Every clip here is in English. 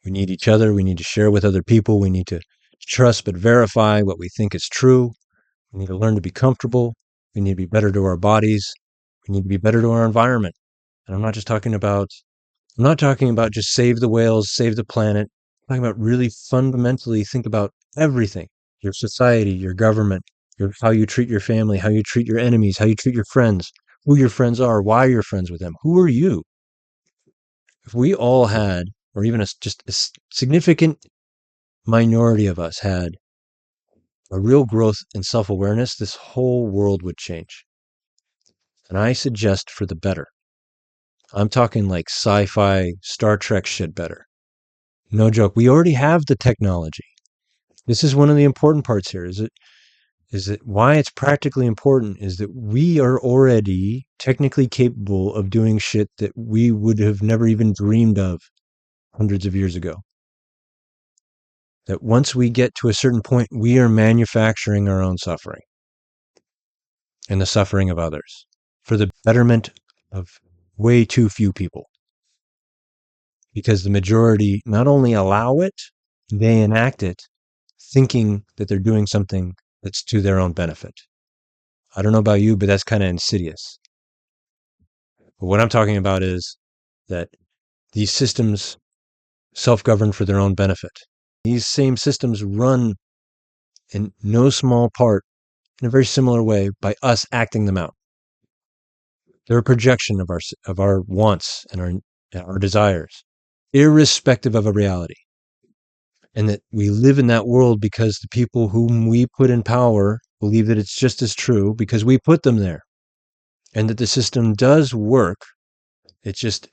We need each other. We need to share with other people. We need to trust but verify what we think is true. We need to learn to be comfortable. We need to be better to our bodies. We need to be better to our environment. And I'm not talking about just save the whales, save the planet. I'm talking about really fundamentally think about everything. Your society, your government, how you treat your family, how you treat your enemies, how you treat your friends, who your friends are, why you're friends with them. Who are you? If we all had, or even just a significant minority of us had a real growth in self-awareness, this whole world would change. And I suggest for the better. I'm talking like sci-fi, Star Trek shit better. No joke. We already have the technology. This is one of the important parts here. Is that why it's practically important is that we are already technically capable of doing shit that we would have never even dreamed of hundreds of years ago. That once we get to a certain point, we are manufacturing our own suffering and the suffering of others for the betterment of way too few people. Because the majority not only allow it, they enact it, thinking that they're doing something that's to their own benefit. I don't know about you, but that's kind of insidious. But what I'm talking about is that these systems self-govern for their own benefit. These same systems run in no small part in a very similar way by us acting them out. They're a projection of our wants and our desires, irrespective of a reality. And that we live in that world because the people whom we put in power believe that it's just as true because we put them there. And that the system does work. It's just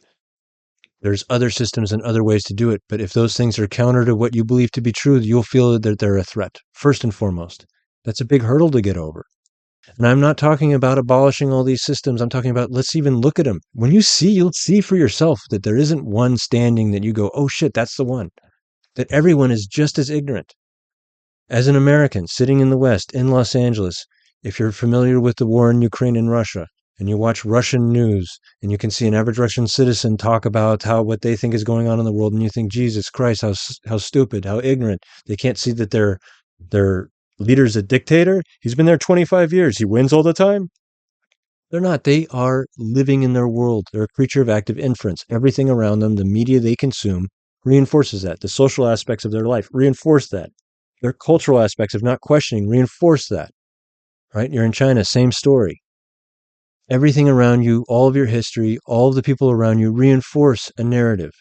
there's other systems and other ways to do it. But if those things are counter to what you believe to be true, you'll feel that they're a threat, first and foremost. That's a big hurdle to get over. And I'm not talking about abolishing all these systems. I'm talking about let's even look at them. When you'll see for yourself that there isn't one standing that you go, oh shit, that's the one. That everyone is just as ignorant. As an American sitting in the West, in Los Angeles, if you're familiar with the war in Ukraine and Russia, and you watch Russian news, and you can see an average Russian citizen talk about what they think is going on in the world, and you think, Jesus Christ, how stupid, how ignorant. They can't see that their leader's a dictator. He's been there 25 years. He wins all the time. They're not. They are living in their world. They're a creature of active inference. Everything around them, the media they consume, reinforces that. The social aspects of their life reinforce that. Their cultural aspects of not questioning reinforce that. Right? You're in China, same story. Everything around you, all of your history, all of the people around you reinforce a narrative.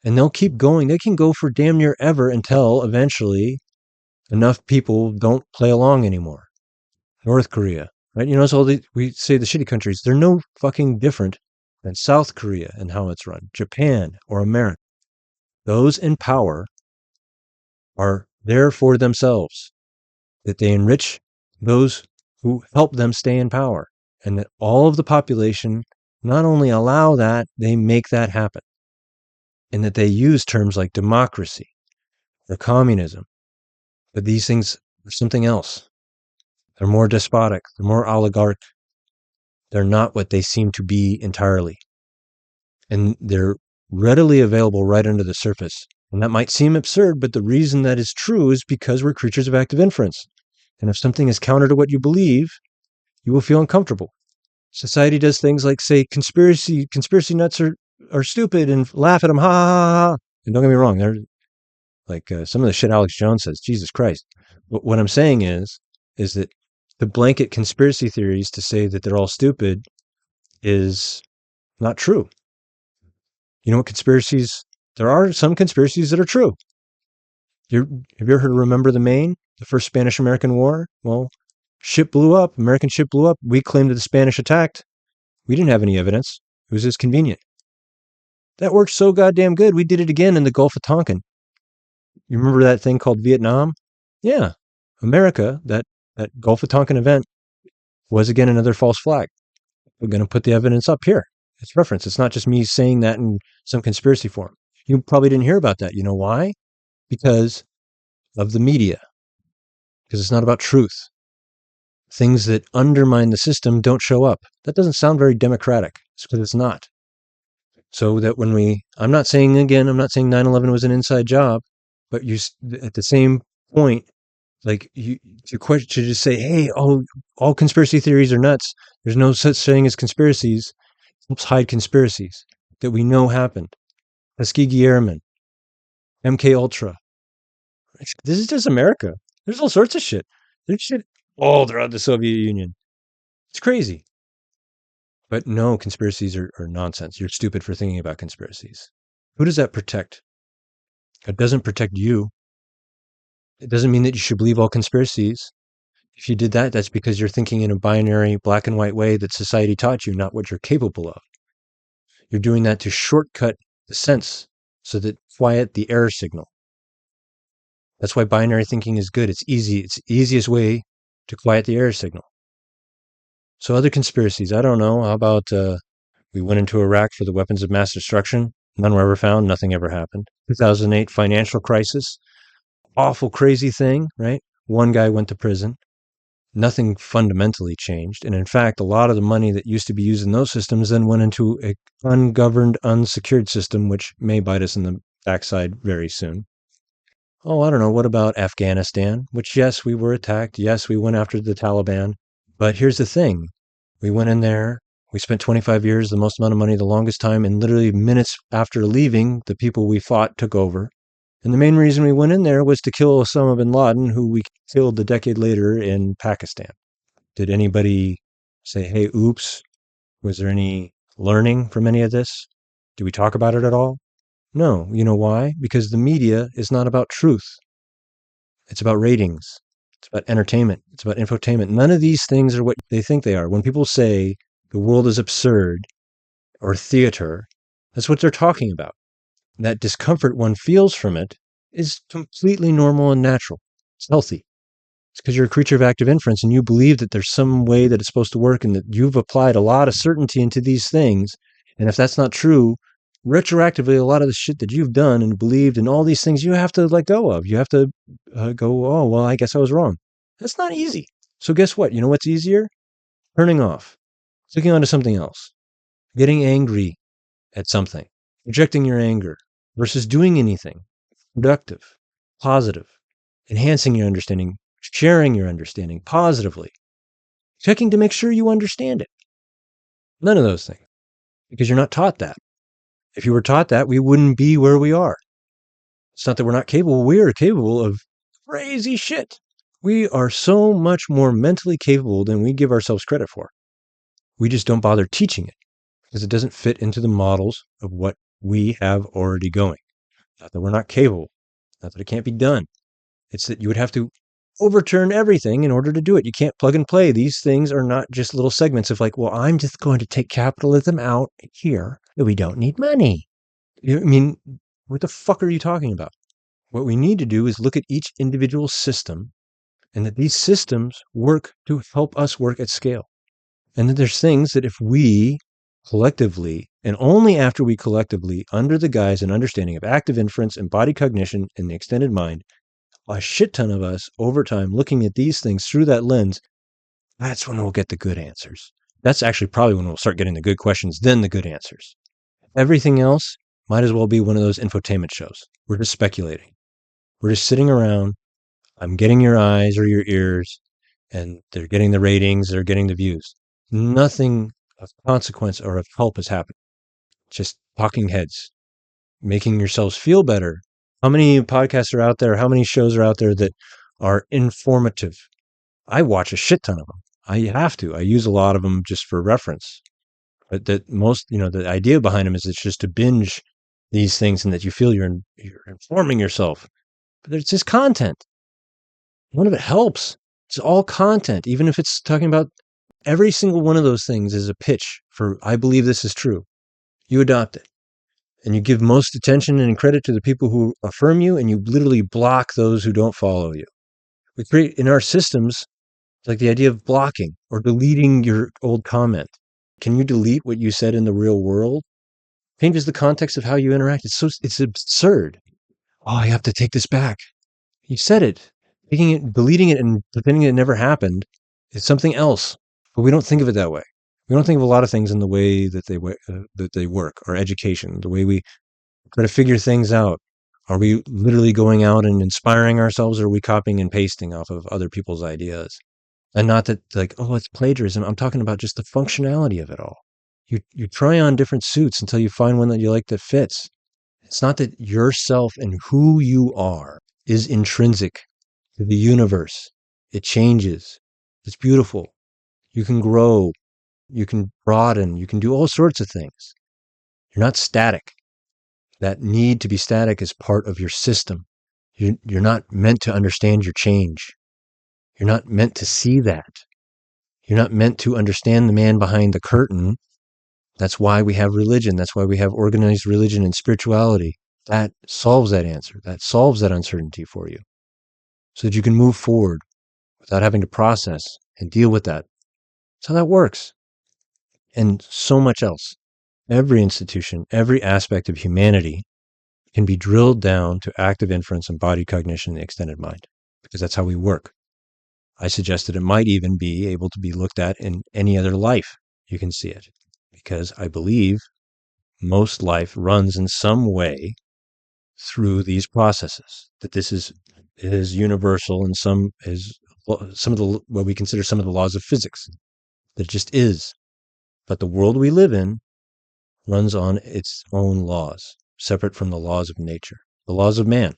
And they'll keep going. They can go for damn near ever until eventually enough people don't play along anymore. North Korea, right? You notice we say the shitty countries, they're no fucking different than South Korea and how it's run, Japan or America. Those in power are there for themselves, that they enrich those who help them stay in power, and that all of the population not only allow that, they make that happen, and that they use terms like democracy or communism, but these things are something else. They're more despotic, they're more oligarch, they're not what they seem to be entirely. And they're readily available right under the surface. And that might seem absurd, but the reason that is true is because we're creatures of active inference. And if something is counter to what you believe, you will feel uncomfortable. Society does things like say conspiracy nuts are stupid and laugh at them, ha ha ha ha. And don't get me wrong, they're like some of the shit Alex Jones says, Jesus Christ. But what I'm saying is that the blanket conspiracy theories to say that they're all stupid is not true. You know what conspiracies? There are some conspiracies that are true. Have you ever heard of Remember the Maine, the first Spanish-American War? Well, ship blew up. American ship blew up. We claimed that the Spanish attacked. We didn't have any evidence. It was just convenient. That worked so goddamn good. We did it again in the Gulf of Tonkin. You remember that thing called Vietnam? Yeah. America, that Gulf of Tonkin event was again another false flag. We're going to put the evidence up here. It's reference. It's not just me saying that in some conspiracy form. You probably didn't hear about that. You know why? Because of the media. Because it's not about truth. Things that undermine the system don't show up. That doesn't sound very democratic. It's because it's not. So that I'm not saying 9/11 was an inside job, but at the same point, like to just say, hey, all conspiracy theories are nuts. There's no such thing as conspiracies. Helps hide conspiracies that we know happened. Tuskegee Airmen, MK Ultra. This is just America. There's all sorts of shit. There's shit all throughout the Soviet Union. It's crazy. But no, conspiracies are nonsense. You're stupid for thinking about conspiracies. Who does that protect? It doesn't protect you. It doesn't mean that you should believe all conspiracies. If you did that, that's because you're thinking in a binary black and white way that society taught you, not what you're capable of. You're doing that to shortcut the sense so that quiet the error signal. That's why binary thinking is good. It's easy. It's the easiest way to quiet the error signal. So other conspiracies, I don't know. How about we went into Iraq for the weapons of mass destruction? None were ever found. Nothing ever happened. 2008 financial crisis. Awful, crazy thing, right? One guy went to prison. Nothing fundamentally changed. And in fact, a lot of the money that used to be used in those systems then went into an ungoverned, unsecured system, which may bite us in the backside very soon. Oh, I don't know. What about Afghanistan? Which, yes, we were attacked. Yes, we went after the Taliban. But here's the thing. We went in there. We spent 25 years, the most amount of money, the longest time, and literally minutes after leaving, the people we fought took over. And the main reason we went in there was to kill Osama bin Laden, who we killed a decade later in Pakistan. Did anybody say, hey, oops? Was there any learning from any of this? Do we talk about it at all? No. You know why? Because the media is not about truth. It's about ratings. It's about entertainment. It's about infotainment. None of these things are what they think they are. When people say the world is absurd or theater, that's what they're talking about. That discomfort one feels from it is completely normal and natural. It's healthy. It's because you're a creature of active inference and you believe that there's some way that it's supposed to work and that you've applied a lot of certainty into these things. And if that's not true, retroactively, a lot of the shit that you've done and believed and all these things you have to let go of. You have to go, oh, well, I guess I was wrong. That's not easy. So guess what? You know what's easier? Turning off, clicking onto something else, getting angry at something, projecting your anger versus doing anything productive, positive, enhancing your understanding, sharing your understanding positively, checking to make sure you understand it. None of those things, because you're not taught that. If you were taught that, we wouldn't be where we are. It's not that we're not capable. We are capable of crazy shit. We are so much more mentally capable than we give ourselves credit for. We just don't bother teaching it because it doesn't fit into the models of what we have already going. Not that we're not capable, not that it can't be done. It's that you would have to overturn everything in order to do it. You can't plug and play. These things are not just little segments of like, well, I'm just going to take capitalism out here. We don't need money. I mean, what the fuck are you talking about? What we need to do is look at each individual system and that these systems work to help us work at scale. And that there's things that if we collectively, and only after we collectively, under the guise and understanding of active inference, embodied cognition, and the extended mind, a shit ton of us over time looking at these things through that lens, that's when we'll get the good answers. That's actually probably when we'll start getting the good questions, then the good answers. Everything else might as well be one of those infotainment shows. We're just speculating. We're just sitting around. I'm getting your eyes or your ears, and they're getting the ratings, they're getting the views. Nothing of consequence or of help has happened. Just talking heads, making yourselves feel better. How many podcasts are out there? How many shows are out there that are informative? I watch a shit ton of them. I have to. I use a lot of them just for reference. But that most, the idea behind them is it's just to binge these things and that you feel you're informing yourself. But it's just content. None of it helps. It's all content. Even if it's talking about every single one of those things is a pitch for, I believe this is true. You adopt it. And you give most attention and credit to the people who affirm you, and you literally block those who don't follow you. We create in our systems, like the idea of blocking or deleting your old comment. Can you delete what you said in the real world? Changes the context of how you interact. It's absurd. Oh, I have to take this back. You said it. Taking it, deleting it, and pretending it never happened is something else. But we don't think of it that way. We don't think of a lot of things in the way that they work, or education, the way we try to figure things out. Are we literally going out and inspiring ourselves, or are we copying and pasting off of other people's ideas? And not that like, oh, it's plagiarism. I'm talking about just the functionality of it all. You try on different suits until you find one that you like that fits. It's not that yourself and who you are is intrinsic to the universe. It changes. It's beautiful. You can grow. You can broaden. You can do all sorts of things. You're not static. That need to be static is part of your system. You're not meant to understand your change. You're not meant to see that. You're not meant to understand the man behind the curtain. That's why we have religion. That's why we have organized religion and spirituality. That solves that answer. That solves that uncertainty for you so that you can move forward without having to process and deal with that. That's how that works. And so much else. Every institution, every aspect of humanity can be drilled down to active inference, embodied cognition, and the extended mind, because that's how we work. I suggested it might even be able to be looked at in any other life. You can see it, because I believe most life runs in some way through these processes, that this is universal, and some of the what we consider some of the laws of physics, that it just is. But the world we live in runs on its own laws, separate from the laws of nature, the laws of man.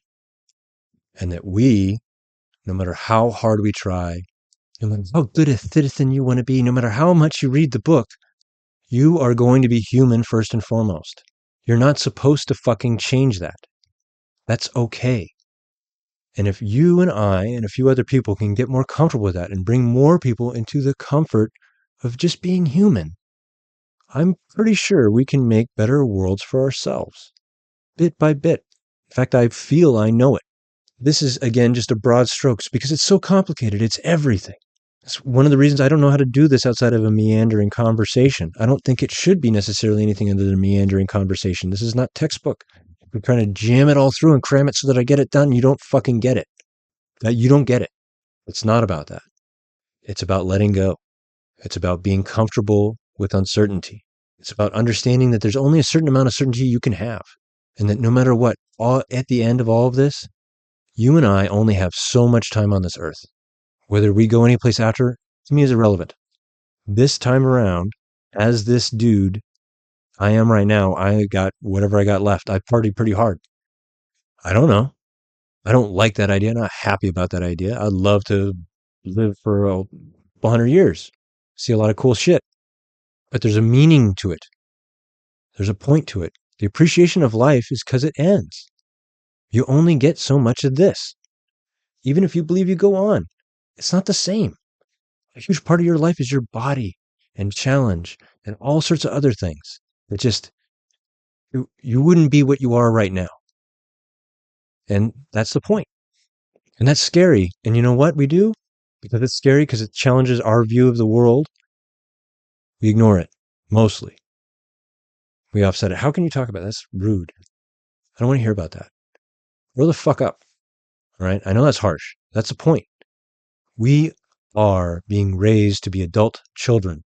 And that we, no matter how hard we try, no matter how good a citizen you want to be, no matter how much you read the book, you are going to be human first and foremost. You're not supposed to fucking change that. That's okay. And if you and I and a few other people can get more comfortable with that and bring more people into the comfort of just being human, I'm pretty sure we can make better worlds for ourselves, bit by bit. In fact, I feel I know it. This is, again, just a broad strokes because it's so complicated. It's everything. It's one of the reasons I don't know how to do this outside of a meandering conversation. I don't think it should be necessarily anything other than a meandering conversation. This is not textbook. We're trying to jam it all through and cram it so that I get it done. You don't fucking get it. You don't get it. It's not about that. It's about letting go. It's about being comfortable with uncertainty. It's about understanding that there's only a certain amount of certainty you can have. And that no matter what, at the end of all of this, you and I only have so much time on this earth. Whether we go anyplace after, to me, is irrelevant. This time around, as this dude I am right now, I got whatever I got left. I partied pretty hard. I don't know. I don't like that idea. I'm not happy about that idea. I'd love to live for 100 years, see a lot of cool shit. But there's a meaning to it. There's a point to it. The appreciation of life is because it ends. You only get so much of this. Even if you believe you go on, it's not the same. A huge part of your life is your body and challenge and all sorts of other things. That just, you wouldn't be what you are right now. And that's the point. And that's scary. And you know what we do? Because it's scary, because it challenges our view of the world, we ignore it, mostly. We offset it. How can you talk about that? That's rude. I don't want to hear about that. Grow the fuck up. All right? I know that's harsh. That's the point. We are being raised to be adult children.